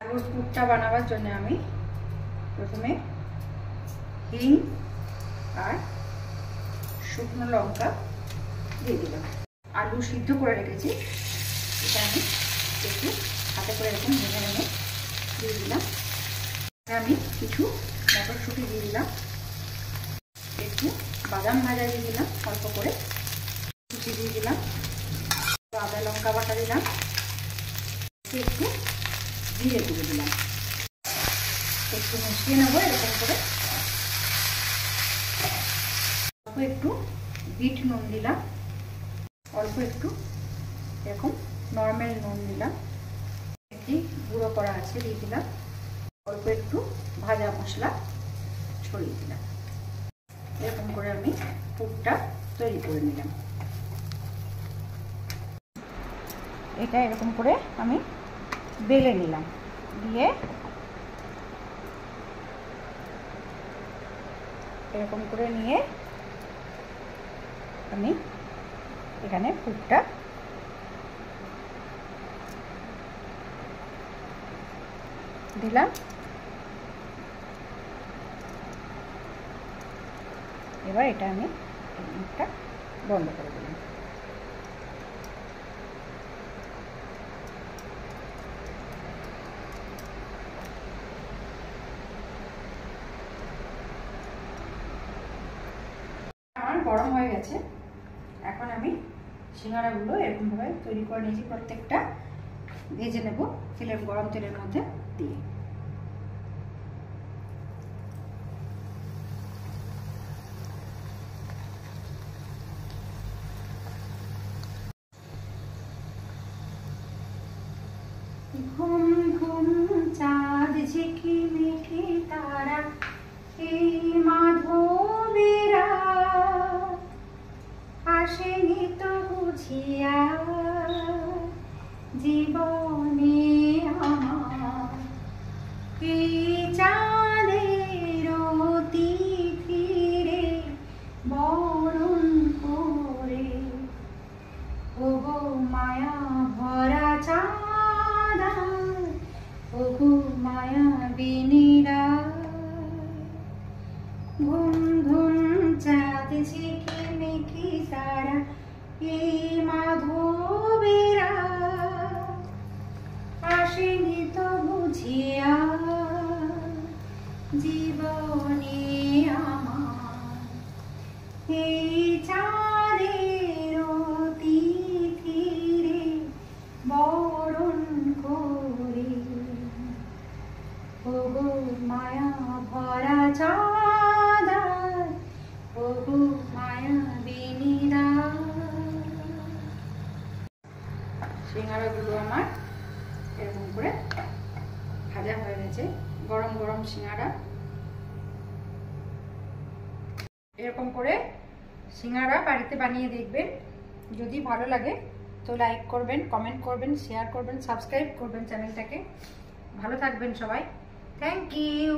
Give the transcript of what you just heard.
আলুর পুরটা বানাবার জন্য আমি প্রথমে হিং আর শুকনো লঙ্কা দিয়ে দিলাম। আলু সিদ্ধ করে রেখেছি, এটা আমি একটু হাতে করে এরকম ভেঙে ভেঙে দিয়ে দিলাম। আমি কিছু মটরশুঁটি দিয়ে দিলাম, একটু বাদাম ভাজা দিয়ে দিলাম, অল্প করে কুচি দিয়ে দিলাম, আদা লঙ্কা বাটা দিলাম, একটু জিরে গুঁড়ো দিলাম, একটু মিশিয়ে নেবো এরকম করে। অল্প একটু বিট নুন দিলাম, অল্প একটু এরকম নর্মাল নুন দিলাম, একটি গুঁড়ো করা আছে দিয়ে দিলাম, অল্প একটু ভাজা মশলা ছড়িয়ে দিলাম। এরকম করে আমি পুরটা তৈরি করে নিলাম। এটা এরকম করে আমি বেলে নিলাম, দিয়ে এরকম করে নিয়ে আমি এখানে পুরটা দিলাম। এবার এটা আমি মুখটা বন্ধ করে দিলাম। আমার গরম হয়ে গেছে, এখন আমি সিঙ্গাড়াগুলো এরকমভাবে তৈরি করে নিয়েছি, প্রত্যেকটা ভেজে নেব তেলের গরম তেলের মধ্যে দিয়ে। ঘুম ঘুম চাঁদ ঝিকিমিকি তারা, এই মাধবেরা আসেনি তো বুঝিয়া জীবনে আমার, এই চাঁদের তিথিরে বরণ করে, ওগো মায়া ভরা চাঁদা, ওগো মায়া বিনীরা, ঘুম ঘুম চাঁদ ঝিকিমিকি তারা, এই মাধবেরা আসেনি তো বুঝিয়া জীবনে আমার, এই চাঁদের তিথিরে বরণ করে, ওগো মায়া ভরা চাঁদা, ওগো মায়া বিনীরা। সিঙ্গাড়াগুলো আমার এরকম করে ভাজা হয়ে গেছে, গরম গরম সিঙ্গাড়া। এরকম করে সিঙ্গাড়া বাড়িতে বানিয়ে দেখবেন, যদি ভালো লাগে তো লাইক করবেন, কমেন্ট করবেন, শেয়ার করবেন, সাবস্ক্রাইব করবেন চ্যানেলটাকে। ভালো থাকবেন সবাই, থ্যাংক ইউ।